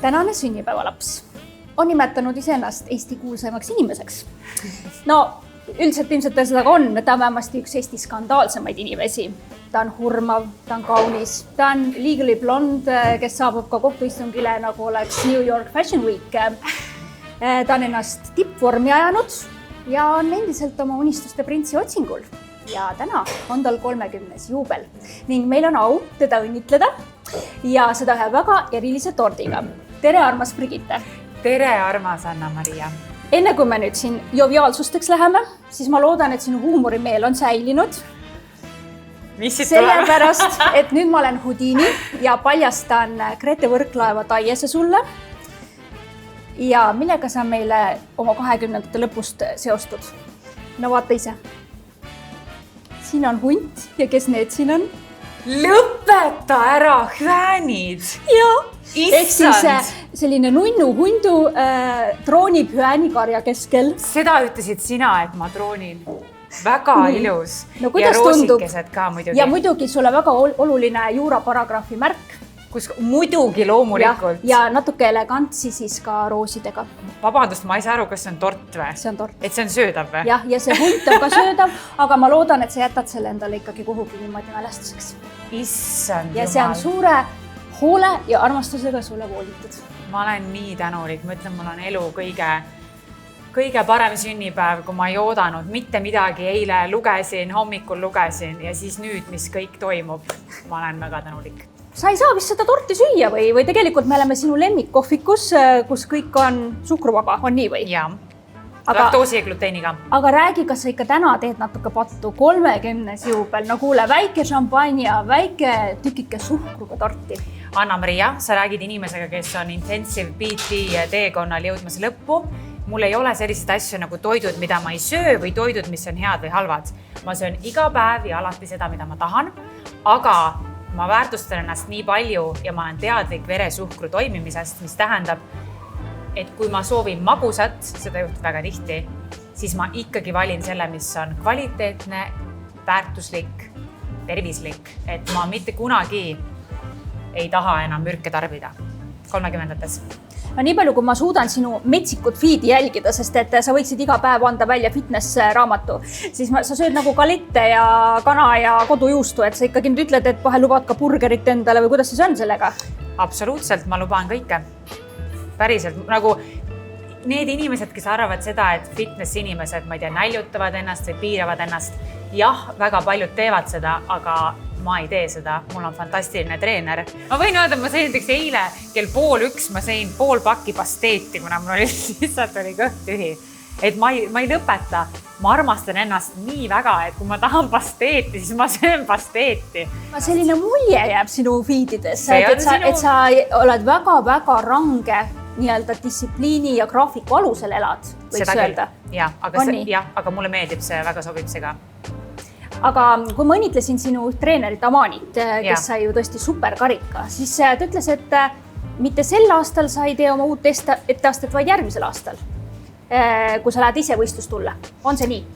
Tänane sünnipäevalaps on nimetanud iseennast Eesti kuulsaimaks inimeseks. No, üldiselt ilmselt ta seda ka on, ta on vähemasti üks Eesti skandaalsemaid inimesi. Ta on hurmav, ta on kaunis, ta on Legally Blonde, kes saabub ka kohtuistungile nagu oleks New York Fashion Week. Ta on ennast tippvormi ajanud ja on endiselt oma unistuste printsi otsingul. Ja täna on tal 30. juubel ning meil on au teda õnnitleda ja seda ühe väga erilise tordiga. Tere, armas Brigitte! Tere, armas Anna-Maria! Enne kui me nüüd siin joviaalsusteks läheme, siis ma loodan, et sinu huumorimeel on säilinud. Mis siit tuleb? Sellepärast, et nüüd ma olen Houdini ja paljastan Grete Võrklaeva taiese sulle. Ja millega sa meile oma 20. lõpust seostud? No vaata ise. Siin on hunt ja kes need siin on? Lõpeta ära, hüänid! Ja, ehk siis Issand! selline nunnu hundu troonib hüäänikarja keskel. Seda ütlesid sina, et ma troonin. Väga ilus. No ja kuidas tundub? Roosikesed ka muidugi. Ja muidugi sulle väga oluline juuraparagrahvi märk. Kus muidugi loomulikult. Ja natuke elegantsi siis ka roosidega. Vabandust, ma ei saa aru, kas see on tort või? See on tort. Et see on söödav või? Jah, ja see hunt on ka söödav, aga ma loodan, et sa jätad selle endale ikkagi kuhugi niimoodi mälestuseks. Issand Ja see on jumal. suure hoole ja armastusega sulle voolitud. Ma olen nii tänulik. Ma ütlen, mul on elu kõige parem sünnipäev, kui ma ei oodanud mitte midagi. Eile lugesin, hommikul lugesin ja siis nüüd, mis kõik toimub, ma olen väga tänulik. Sa ei saa vist seda torti süüa või tegelikult me oleme sinu lemmikkohvikus, kus kõik on suhkruvaba, on nii või? Jaa, Aga- laktoosi ja gluteeniga. Aga räägi, kas sa ikka täna teed natuke pattu 30. juubel. No kuule, väike šampanja, väike tükike suhkruga torti. Anna-Maria, sa räägid inimesega, kes on intensive PT teekonnal jõudmas lõppu. Mul ei ole selliseid asju nagu toidud, mida ma ei söö või toidud, mis on head või halvad. Ma söön iga päev ja alati seda, mida ma tahan, aga ma väärtustan ennast nii palju ja ma olen teadlik veresuhkru toimimisest, mis tähendab, et kui ma soovin magusat, seda juhtub väga tihti, siis ma ikkagi valin selle, mis on kvaliteetne, väärtuslik, tervislik, et ma mitte kunagi ei taha enam mürke tarbida 30-ndates. No nii palju, kui ma suudan sinu metsikut feedi jälgida, sest et sa võiksid iga päev anda välja fitness raamatu, siis sa sööd nagu galette ja kana ja kodujuustu, et sa ikkagi nüüd ütled, et vahel lubad ka burgerit endale või kuidas siis on sellega? Absoluutselt, ma luban kõike. Päriselt, nagu need inimesed, kes arvavad seda, et fitness inimesed, ma ei tea, näljutavad ennast või piiravad ennast. Jah, väga paljud teevad seda, aga ma ei tee seda. Mul on fantastiline treener. Ma võin öelda, et ma sõin näiteks eile kell 12:30, ma sõin pool pakki pasteeti, kuna mul oli lihtsalt kõht tühi. Et ma ei lõpeta. Ma armastan ennast nii väga, et kui ma tahan pasteeti, siis ma söön pasteeti. Selline mulje jääb sinu feedides, See on et sa oled väga-väga range nii-öelda distsipliini ja graafiku alusel elad, võiks öelda. Ja, aga mulle meeldib see, väga sobib see ka. Aga kui ma õnnitlesin sinu treenerit Amanit, kes sai ju tõesti superkarika, siis ta ütles, et mitte sel aastal sa ei tee oma uut etteastet, vaid järgmisel aastal, kui sa lähed ise võistlust tulla. On see nii?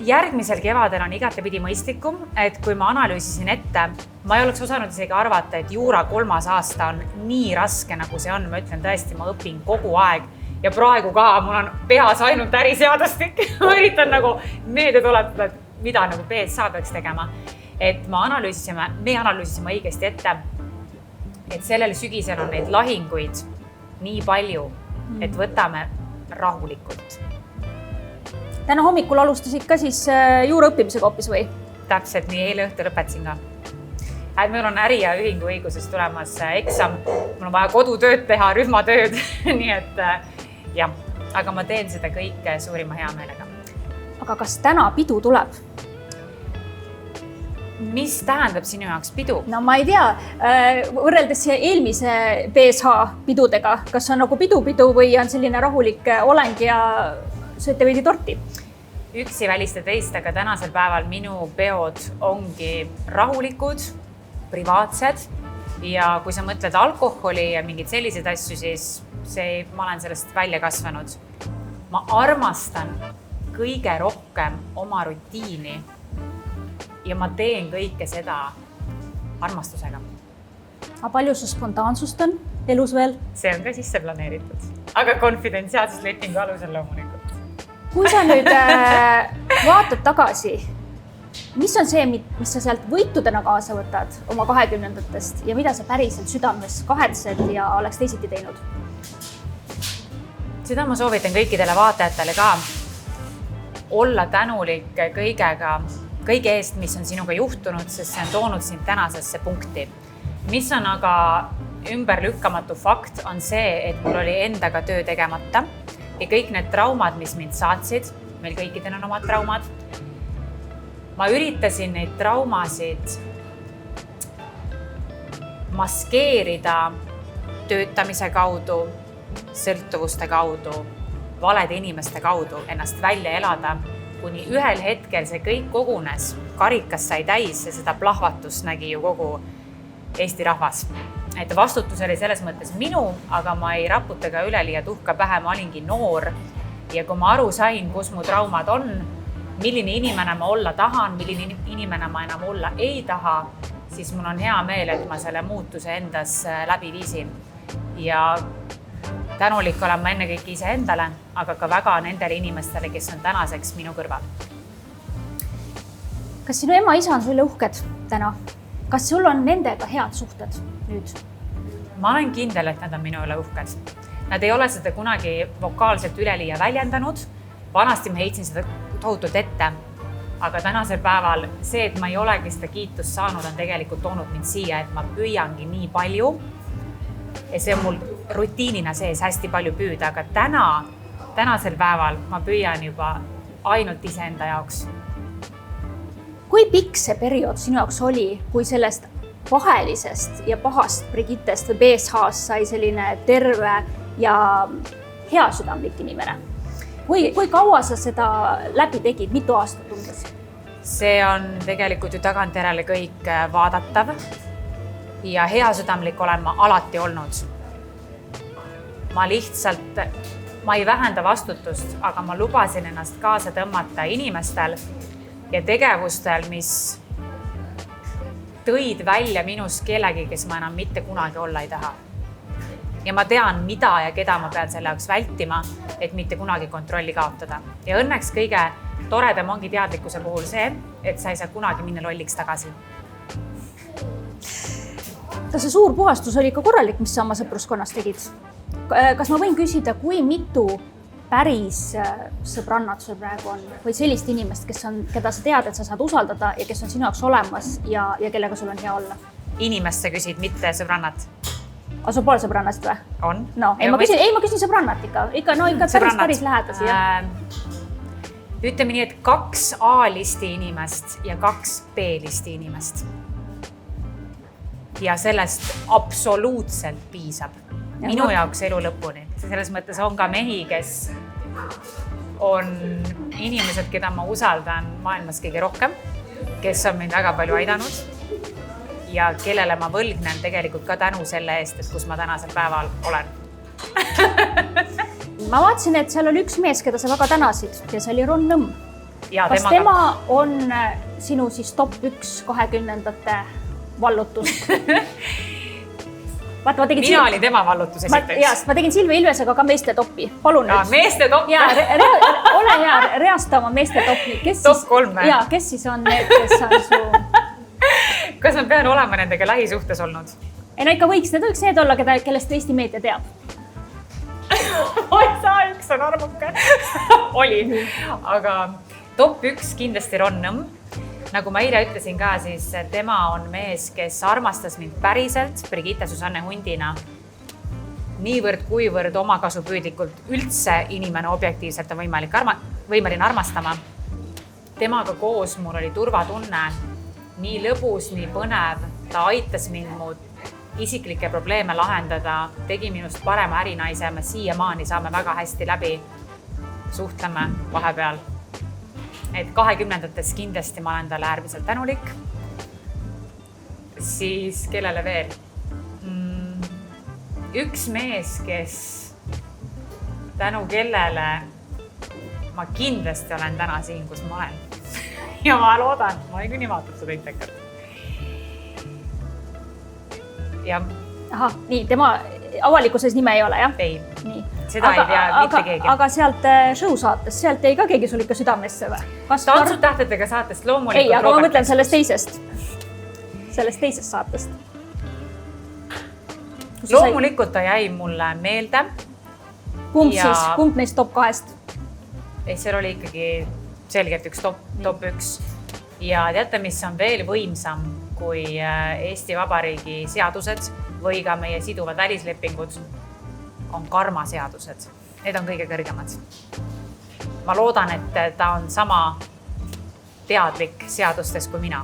Järgmisel kevadel on igatepidi mõistlikum, et kui ma analüüsisin ette, ma ei oleks osanud isegi arvata, et juura 3. aasta on nii raske, nagu see on. Ma ütlen tõesti, ma õpin kogu aeg ja praegu ka mul on peas ainult äriseadustik. Ma üritan nagu meelde tuletada, mida nagu BSA peaks tegema. Et me analüüsisime õigesti ette, et sellel sügisel on neid lahinguid nii palju, et võtame rahulikult. Täna hommikul alustasid ka siis juura õppimisega hoopis või? Täpselt nii, eile õhtul lõpetasin ka. Meil on äri- ja ühingu õiguses tulemas eksam. Mul on vaja kodutööd teha, rühmatööd. Nii et jah, aga ma teen seda kõike suurima hea meelega. Aga kas täna pidu tuleb? Mis tähendab sinu jaoks pidu? No ma ei tea, võrreldes eelmise BSH pidudega, kas on nagu pidu või on selline rahulik oleng ja sööte veidi torti? Üks ei välista teist, aga tänasel päeval minu peod ongi rahulikud, privaatsed ja kui sa mõtled alkoholi ja mingid sellised asju, siis ma olen sellest välja kasvanud. Ma armastan kõige rohkem oma rutiini ja ma teen kõike seda armastusega. Aga palju su spontaansust on? elus veel. See on ka sisse planeeritud, aga konfidentsiaalsuslepingu alusel loomulikult. Kui sa nüüd vaatad tagasi, mis on see, mis sa sealt võitudena kaasa võtad oma 20-ndatest ja mida sa päriselt südames kahetsed ja oleks teisiti teinud? Seda ma soovitan kõikidele vaatajatele ka olla tänulik kõige eest, mis on sinuga juhtunud, sest see on toonud sind tänasesse punkti. Mis on aga ümberlükkamatu fakt, on see, et mul oli endaga töö tegemata ja kõik need traumad, mis mind saatsid, meil kõikidel on omad traumad. Ma üritasin neid traumasid maskeerida töötamise kaudu, sõltuvuste kaudu, valede inimeste kaudu, ennast välja elada, kuni ühel hetkel see kõik kogunes, karikas sai täis ja seda plahvatust nägi ju kogu Eesti rahvas. Et vastutus oli selles mõttes minu, aga ma ei raputa ka üleliia tuhka pähe, ma olingi noor ja kui ma aru sain, kus mu traumad on, milline inimene ma olla tahan, milline inimene ma enam olla ei taha, siis mul on hea meel, et ma selle muutuse endas läbi viisin. Ja tänulik olen ma ennekõike iseendale, aga ka väga nendele inimestele, kes on tänaseks minu kõrval. Kas sinu ema, isa on sulle uhked täna? Kas sul on nendega head suhted nüüd? Ma olen kindel, et nad on minu üle uhked. Nad ei ole seda kunagi vokaalselt üleliia väljendanud. Vanasti ma heitsin seda tohutult ette, aga tänasel päeval see, et ma ei olegi seda kiitust saanud, on tegelikult toonud mind siia, et ma püüangi nii palju. Ja see on mul rutiinina sees hästi palju püüda, aga tänasel päeval ma püüan juba ainult iseenda jaoks. Kui pikk see periood sinu jaoks oli, kui sellest vahelisest ja pahast Brigittest või BSH-st sai selline terve ja hea südamlik inimene? Kui kaua sa seda läbi tegid, mitu aastat umbes? See on tegelikult ju tagantjärele kõik vaadatav ja hea südamlik olen ma alati olnud. Ma ei vähenda vastutust, aga ma lubasin ennast kaasa tõmmata inimestel ja tegevustel, mis tõid välja minus kellegi, kes ma enam mitte kunagi olla ei taha. Ja ma tean, mida ja keda ma pean selle jaoks vältima, et mitte kunagi kontrolli kaotada. Ja õnneks kõige toredam ongi teadlikkuse puhul see, et sa ei saa kunagi minna lolliks tagasi. Kas see suur puhastus oli ka korralik, mis sa oma sõpruskonnas tegid? Kas ma võin küsida, kui mitu päris sõbrannad sul praegu on või sellist inimest, keda sa tead, et sa saad usaldada ja kes on sinu jaoks olemas ja kellega sul on hea olla? Inimest sa küsid, mitte sõbrannat. Aga sul pole sõbrannast või? On. No, ma küsin sõbrannat ikka päris lähedasi. Ütleme nii, et 2 A-listi inimest ja 2 B-listi inimest. Ja sellest absoluutselt piisab. Minu jaoks elu lõpuni. Selles mõttes on ka mehi, kes on inimesed, keda ma usaldan maailmas kõige rohkem, kes on mind väga palju aidanud ja kellele ma võlgnen tegelikult ka tänu selle eest, et kus ma tänasel päeval olen. Ma vaatasin, et seal oli üks mees, keda sa väga tänasid ja see oli Ron Nõmm. Kas tema on sinu siis top 1 20-ndate vallutus? Mina olin tema vallutus esiteks. Ma tegin Silvia Ilvesega ka meeste toppi. Palun nüüd. Meeste topp? Ole hea, reasta oma meeste toppi. Top 3. Ja, kes siis on need, kes on su... Kas ma pean olema nendega lähisuhtes olnud? Ei, no ikka võiks need olla, kellest Eesti meedia teab. Oi, saa üks on armuke. Oli. Aga top 1 kindlasti Ron Nõmm. Nagu ma eile ütlesin ka, siis tema on mees, kes armastas mind päriselt Brigitte Susanne Hundina. Niivõrd kuivõrd omakasupüüdlikult üldse inimene objektiivselt on võimeline armastama. Temaga koos mul oli turvatunne, nii lõbus, nii põnev. Ta aitas mind mu isiklikke probleeme lahendada, tegi minust parema ärinaise, me siiamaani saame väga hästi läbi, suhtleme vahepeal. Et 20-ndates kindlasti ma olen talle äärmiselt tänulik. Siis kellele veel? Üks mees, kes tänu kellele ma kindlasti olen täna siin, kus ma olen. Ja ma loodan, ma ei küll vaatab seda intekat. Ja Ahah, nii, tema avalikkuses nime ei ole, jah? Ei, Nii. seda ei tea mitte keegi. Aga sealt show saates, sealt jäi ka keegi sul ikka südamesse või? Tantsud tähtedega saatest loomulikult. Ei, aga ma mõtlen sellest teisest saatest. Loomulikult ta jäi mulle meelde. Kumb neist top 2? Ei, seal oli ikkagi selgelt üks top 1. Ja teate, mis on veel võimsam kui Eesti Vabariigi seadused või ka meie siduvad välislepingud, on karmaseadused. Need on kõige kõrgemad. Ma loodan, et ta on sama teadlik seadustes kui mina.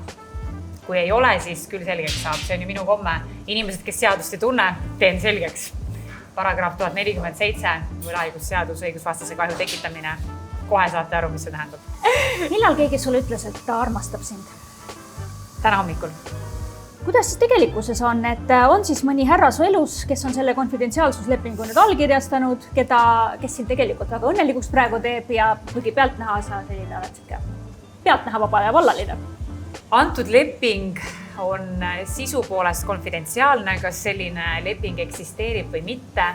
Kui ei ole, siis küll selgeks saab. See on ju minu komme. Inimesed, kes seadust ei tunne, teen selgeks. Paragrahv 1047 võlaõigusseadus, õigusvastase kahju tekitamine. Kohe saate aru, mis see tähendab. Millal keegi sulle ütles, et ta armastab sind? Täna hommikul. Kuidas siis tegelikkuses on, et on siis mõni härra su elus, kes on selle konfidentsiaalsuslepingu nüüd allkirjastanud, kes sind tegelikult väga õnnelikuks praegu teeb ja kuigi pealtnäha sa selline oled pealtnäha vaba ja vallaline? Antud leping on sisu poolest konfidentsiaalne, kas selline leping eksisteerib või mitte,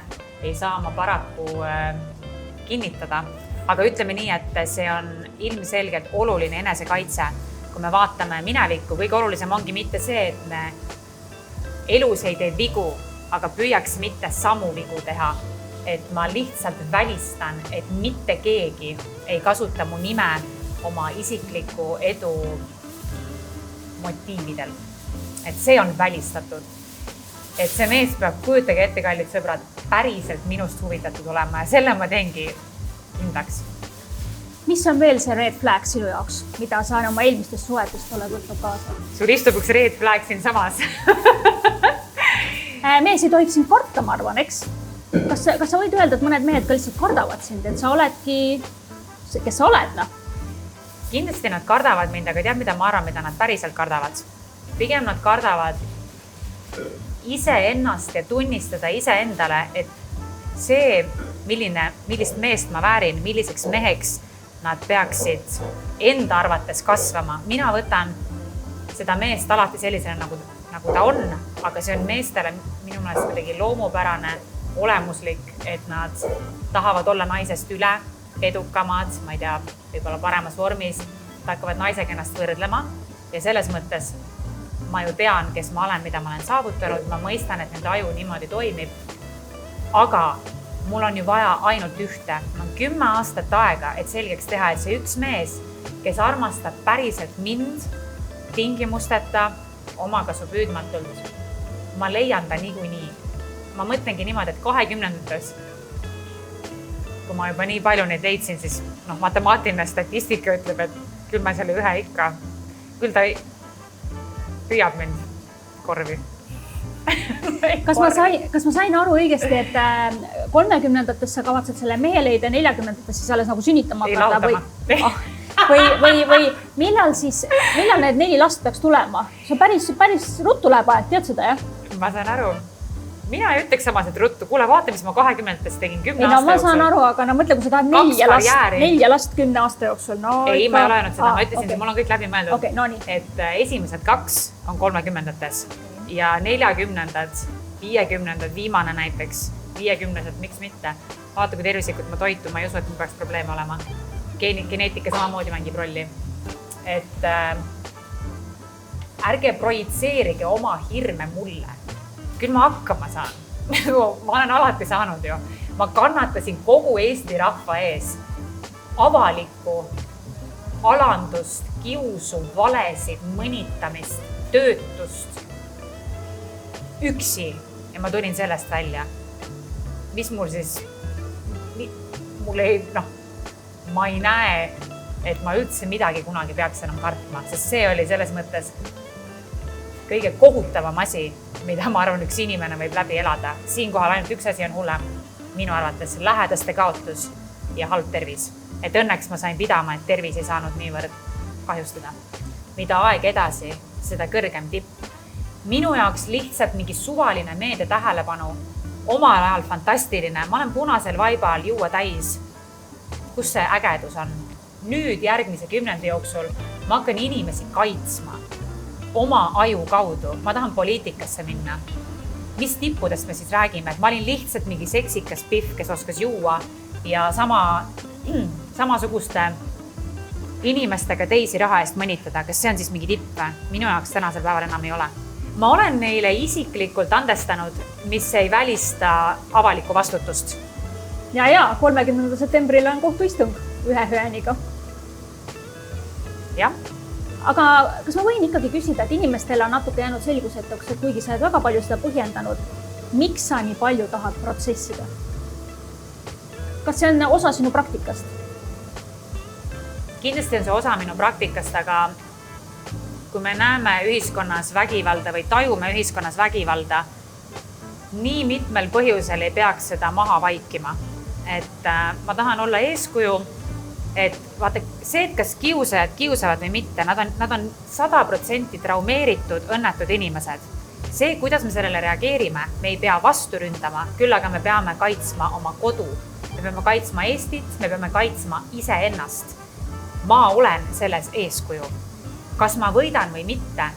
ei saa ma paraku kinnitada. Aga ütleme nii, et see on ilmselgelt oluline enesekaitse. Kui me vaatame minevikku, kõige olulisem ongi mitte see, et me elus ei tee vigu, aga püüaks mitte samu vigu teha. Et ma lihtsalt välistan, et mitte keegi ei kasuta mu nime oma isikliku edu motiividel. Et see on välistatud. Et see mees peab, kujutage ette, kallid sõbrad, päriselt minust huvitatud olema ja selle ma teengi kindlaks. Mis on veel see red flag sinu jaoks, mida sa oma eelmistest suhetest oled võtnud kaasa? Sul istub üks red flag siin samas. Mees ei tohiks sind karta, ma arvan, eks? Kas sa võid öelda, et mõned mehed ka lihtsalt kardavad sind, et sa oledki, kes sa oled, noh? Kindlasti nad kardavad mind, aga tead, mida ma arvan, mida nad päriselt kardavad? Pigem nad kardavad iseennast ja tunnistada iseendale, et see, millist meest ma väärin, milliseks meheks nad peaksid enda arvates kasvama. Mina võtan seda meest alati sellisena, nagu ta on, aga see on meestele minu meelest kuidagi loomupärane, olemuslik, et nad tahavad olla naisest üle, edukamad, ma ei tea, võib-olla paremas vormis, nad hakkavad naisega ennast võrdlema ja selles mõttes ma ju tean, kes ma olen, mida ma olen saavutanud, ma mõistan, et nende aju niimoodi toimib, aga mul on ju vaja ainult ühte. On 10 aastat aega, et selgeks teha, et see üks mees, kes armastab päriselt mind tingimusteta, omakasu püüdmatult, ma leian ta niikuinii. Ma mõtlengi niimoodi, et 20-ndates, kui ma juba nii palju neid leidsin, siis matemaatiline statistika ütleb, et küll ma selle ühe ikka, küll ta püüab mind korvi. Kas ma sain aru õigesti, et 30-ndates sa kavatsed selle mehe leida, 40-ndates siis alles nagu sünnitama hakata? Või millal need 4 last peaks tulema? See päris ruttu läheb aeg, tead seda, jah? Ma saan aru. Mina ei ütleks samas, et ruttu. Kuule, vaata, mis ma 20-ndates tegin 10 aasta jooksul. Ma saan aru, aga mõtle, kui sa tahad 4 last 10 aasta jooksul. Ei, ma ei ole ainult seda. Ma ütlesin, et mul on kõik läbi mõeldud. Okay, et esimesed 2 on 30-ndates ja 40-ndad, 50-ndad, viimane näiteks, 50-ndad, miks mitte. Vaata, kui tervislikult ma toitun, ma ei usu, et mul peaks probleeme olema. Geneetika samamoodi mängib rolli. Et ärge projitseerige oma hirme mulle. Küll ma hakkama saan. Ma olen alati saanud ju. Ma kannatasin kogu Eesti rahva ees avalikku alandust, kiusu, valesid, mõnitamist, töötust üksi ja ma tulin sellest välja. Mis mul siis, ma ei näe, et ma üldse midagi kunagi peaks enam kartma, sest see oli selles mõttes kõige kohutavam asi, mida ma arvan, üks inimene võib läbi elada. Siinkohal ainult üks asi on hullem, minu arvates lähedaste kaotus ja halb tervis. Et õnneks ma sain pidama, et tervis ei saanud niivõrd kahjustada. Mida aeg edasi, seda kõrgem tipp. Minu jaoks lihtsalt mingi suvaline meedia tähelepanu, omal ajal fantastiline. Ma olen punasel vaibal juua täis. Kus see ägedus on? Nüüd järgmise 10 jooksul ma hakkan inimesi kaitsma oma aju kaudu. Ma tahan poliitikasse minna. mis tippudest me siis räägime, et ma olin lihtsalt mingi seksikas pihv, kes oskas juua ja samasuguste inimestega teisi raha eest mõnitada, kas see on siis mingi tipp? Minu jaoks tänasel päeval enam ei ole. Ma olen neile isiklikult andestanud, mis ei välista avalikku vastutust. Ja 30. septembril on kohtuistung ühe hööniga. Jah. Aga kas ma võin ikkagi küsida, et inimestele on natuke jäänud selgusetuks, et kuigi sa oled väga palju seda põhjendanud, miks sa nii palju tahad protsessida? Kas see on osa sinu praktikast? Kindlasti on see osa minu praktikast, aga kui me näeme ühiskonnas vägivalda või tajume ühiskonnas vägivalda, nii mitmel põhjusel ei peaks seda maha vaikima. Et ma tahan olla eeskuju, et vaata see, et kas kiusajad kiusavad või mitte, nad on 100% traumeeritud, õnnetud inimesed. See, kuidas me sellele reageerime, me ei pea vastu ründama, küll aga me peame kaitsma oma kodu. Me peame kaitsma Eestit, me peame kaitsma iseennast. Ma olen selles eeskuju. Kas ma võidan või mitte,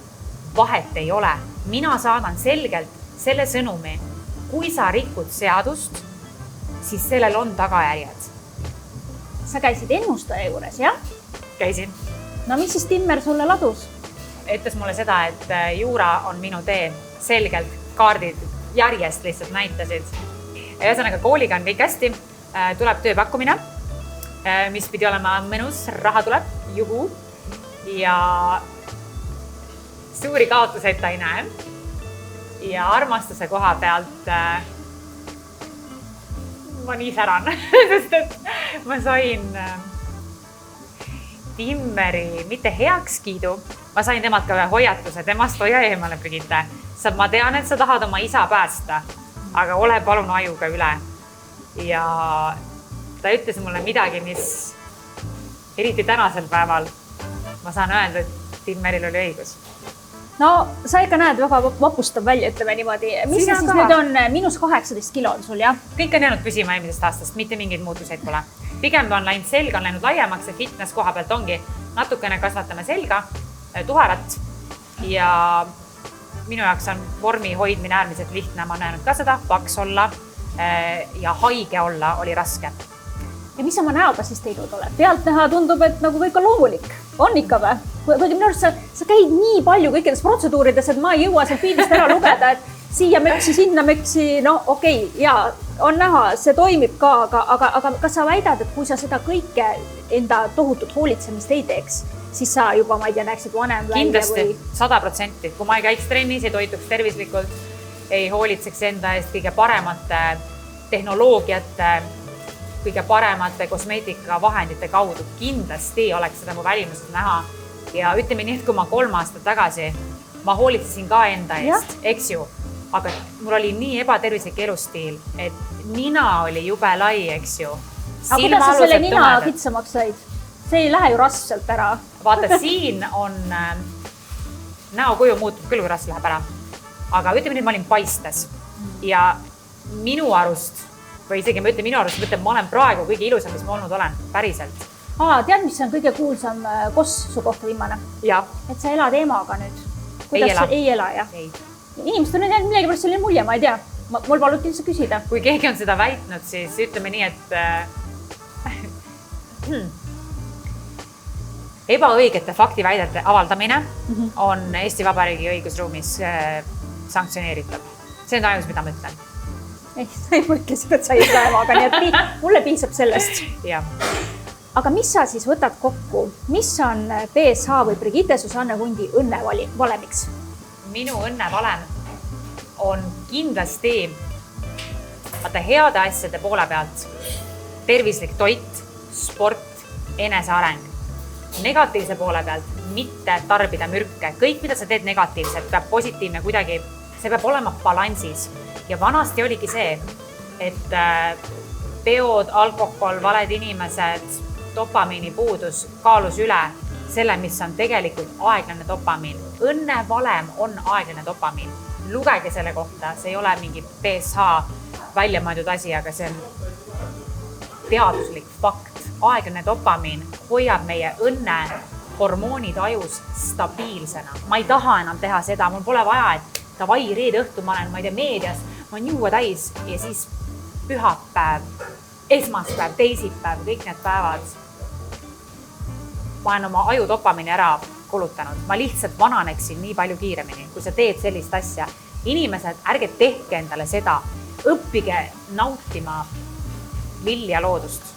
vahet ei ole. Mina saadan selgelt selle sõnumi, kui sa rikud seadust, siis sellel on tagajärjed. Sa käisid ennustaja juures, jah? Käisin. No mis siis Timmer sulle ladus? Ütles mulle seda, et juura on minu tee. Selgelt kaardid järjest lihtsalt näitasid. Ühesõnaga, kooliga on kõik hästi. Tuleb tööpakkumine, mis pidi olema mõnus, raha tuleb, juhu. Ja suuri kaotuseid ta ei näe. Ja armastuse koha pealt ma nii säran, sest et ma sain Timmeri mitte heakskiidu, ma sain temalt ka ühe hoiatuse, temast hoia eemale, Brigitte. Ma tean, et sa tahad oma isa päästa, aga ole palun ajuga üle. Ja ta ütles mulle midagi, mis eriti tänasel päeval ma saan öelda, et Timmeril oli õigus. No sa ikka näed väga vapustav välja, ütleme niimoodi. Mis see siis nüüd on? -18 kilo on sul, jah? Kõik on jäänud püsima eelmisest aastast, mitte mingeid muutuseid pole. Pigem on läinud selga, on läinud laiemaks ja fitness koha pealt ongi. Natukene kasvatame selga, tuharat ja minu jaoks on vormi hoidmine äärmiselt lihtne. Ma näinud ka seda, paks olla ja haige olla oli raske. Ja mis oma näoga siis teinud oled? Pealt näha tundub, et nagu kõik on loomulik. On ikka või? Minu arust sa käid nii palju kõikides protseduurides, et ma ei jõua seal feedist ära lugeda, et siia möksi, sinna möksi, no okei, ja on näha, see toimib ka, aga kas sa väidad, et kui sa seda kõike enda tohutut hoolitsemist ei teeks, siis sa juba, ma ei tea, näeksid vanem välja või? Kindlasti, 100%. Kui ma ei käiks trennis, ei toituks tervislikult, ei hoolitseks enda eest kõige paremate tehnoloogiate, kõige paremate kosmeetikavahendite kaudu, kindlasti oleks seda mu välimuses näha. Ja ütleme nii, et kui ma 3 aastat tagasi, ma hoolitsesin ka enda eest, eks ju, aga mul oli nii ebatervislik elustiil, et nina oli jube lai, eks ju. Aga kuidas sa selle nina kitsamaks said? See ei lähe ju rasv sealt ära. Vaata, siin on, näokuju muutub küll, kui rasv läheb ära. Aga ütleme nii, et ma olin paistes ja minu arust, või isegi ma ütlen minu arust, ma olen praegu kõige ilusam, mis ma olnud olen, päriselt. Tead, mis on kõige kuulsam koss su kohta viimane? Ja. Et sa elad emaga nüüd. Ei ela, jah? Ei. Inimesed on nüüd millegi pärast selline mulje, ma ei tea. Mul paluti lihtsalt küsida. Kui keegi on seda väitnud, siis ütleme nii, et ebaõigete faktiväidete avaldamine on Eesti Vabariigi õigusruumis sanktsioneeritav. See on ainus, mida ma ütlen. Sa ei mõtlesid, et sa ei ela emaga, nii et mulle piisab sellest. Jah. Aga mis sa siis võtad kokku? Mis on BSH või Brigitte Susanne Hundi õnnevalemiks? Minu õnnevalem on kindlasti heade asjade poole pealt tervislik toit, sport, eneseareng. Negatiivse poole pealt mitte tarbida mürke. Kõik, mida sa teed negatiivselt, peab positiivne kuidagi, see peab olema balansis. Ja vanasti oligi see, et peod, alkohol, valed inimesed, dopamiini puudus kaalus üle selle, mis on tegelikult aeglane dopamiin. Õnnevalem on aeglane dopamiin. Lugege selle kohta, see ei ole mingi BSH välja mõeldud asi, aga see on teaduslik fakt. Aeglane dopamiin hoiab meie õnne hormoonid ajus stabiilsena. Ma ei taha enam teha seda, mul pole vaja, et davai, reede õhtu ma olen, ma ei tea, meedias, ma olen juua täis ja siis pühapäev, esmaspäev, teisipäev, kõik need päevad. Ma olen oma aju dopamini ära kulutanud. Ma lihtsalt vananeksin nii palju kiiremini, kui sa teed sellist asja. Inimesed, ärge tehke endale seda. Õppige nautima vilja loodust.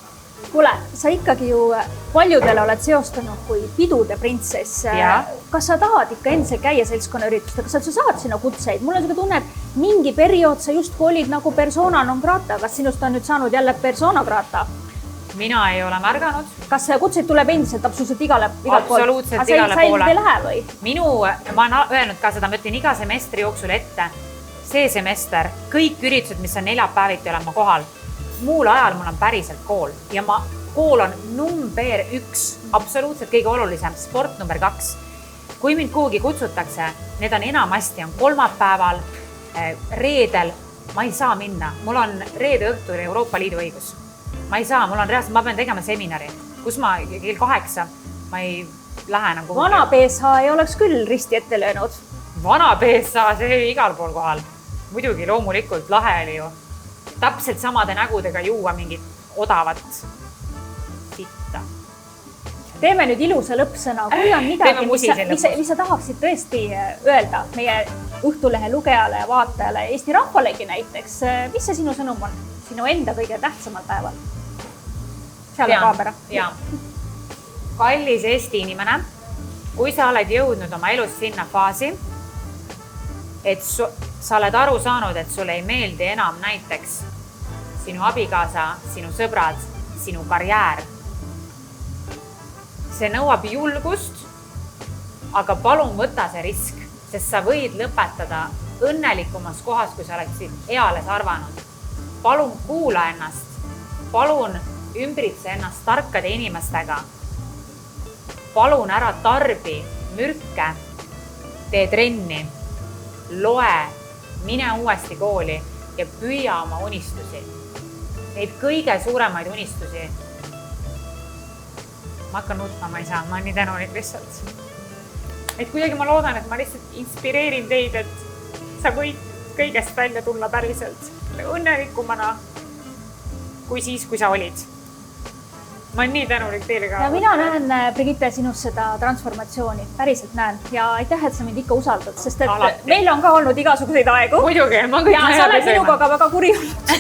Kuule, sa ikkagi ju paljudele oled seostanud kui pidude printsess. Kas sa tahad ikka endiselt käia seltskonnaüritustega? Kas sa saad sinna kutseid? Mul on selline tunne, et mingi periood sa justkui olid nagu persona non grata. Kas sinust on nüüd saanud jälle persona grata? Mina ei ole märganud. Kas kutseid tuleb endiselt absoluutselt igalt Absoluutselt igale poole. Sa ei lähe või? Ma olen öelnud ka seda, ma ütlen iga semestri jooksul ette. See semester, kõik üritused, mis on neljapäeviti, olen ma kohal. Muul ajal mul on päriselt kool ja kool on number 1, absoluutselt kõige olulisem, sport number 2. Kui mind kuhugi kutsutakse, need on enamasti on kolmapäeval, reedel, ma ei saa minna. Mul on reede õhtul Euroopa Liidu õigus. Ma ei saa, mul on reaalselt, ma pean tegema seminari, kus ma kell 8, ma ei lähe enam kuhugi. Vana PSH ei oleks küll risti ette löönud. Vana PSH, see oli igal pool kohal. Muidugi loomulikult lahe oli ju. Täpselt samade nägudega juua mingit odavat sitta. Teeme nüüd ilusa lõppsõna. Kui on midagi, mis sa tahaksid tõesti öelda meie Õhtulehe lugejale ja vaatajale, Eesti rahvalegi näiteks, mis see sinu sõnum on? Sinu enda kõige tähtsamal päeval? Seal on kaamera. Kallis Eesti inimene, kui sa oled jõudnud oma elus sinna faasi, et sa oled aru saanud, et sulle ei meeldi enam näiteks sinu abikaasa, sinu sõbrad, sinu karjäär. See nõuab julgust, aga palun võta see risk, sest sa võid lõpetada õnnelikumas kohas, kui sa oleksid eales arvanud. Palun kuula ennast, palun ümbritse ennast tarkade inimestega. Palun ära tarbi mürke, tee trenni, loe, mine uuesti kooli ja püüa oma unistusi. Neid kõige suuremaid unistusi. Ma hakkan nutma, ma ei saa, ma olen nii tänulik lihtsalt. Et kuidagi ma loodan, et ma lihtsalt inspireerin teid, et sa võid kõigest välja tulla päriselt õnnelikumana kui siis, kui sa olid. Ma olen nii tänulik teile ka. Ja mina näen, Brigitte, sinus seda transformatsiooni. Päriselt näen. Ja aitäh, et sa mind ikka usaldad, sest et meil on ka olnud igasuguseid aegu. Muidugi, ma kõik ja sa oled minuga ka väga kuri olnud.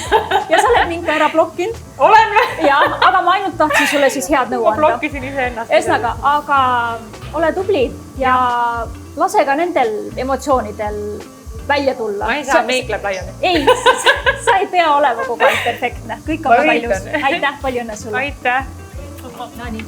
Ja sa oled mind ka ära blokkinud. Olen või? Ja, aga ma ainult tahtsin sulle siis head nõu anda. Ma blokkisin ise ennast. Esnaga, aga ole tubli ja lase ka nendel emotsioonidel välja tulla. Ma ei saa meikleb laiali. Ei, sa ei pea olema kogu aeg perfektne. Kõik on väga ilus. Aitäh, palju õnne sulle. Aitäh. No nii.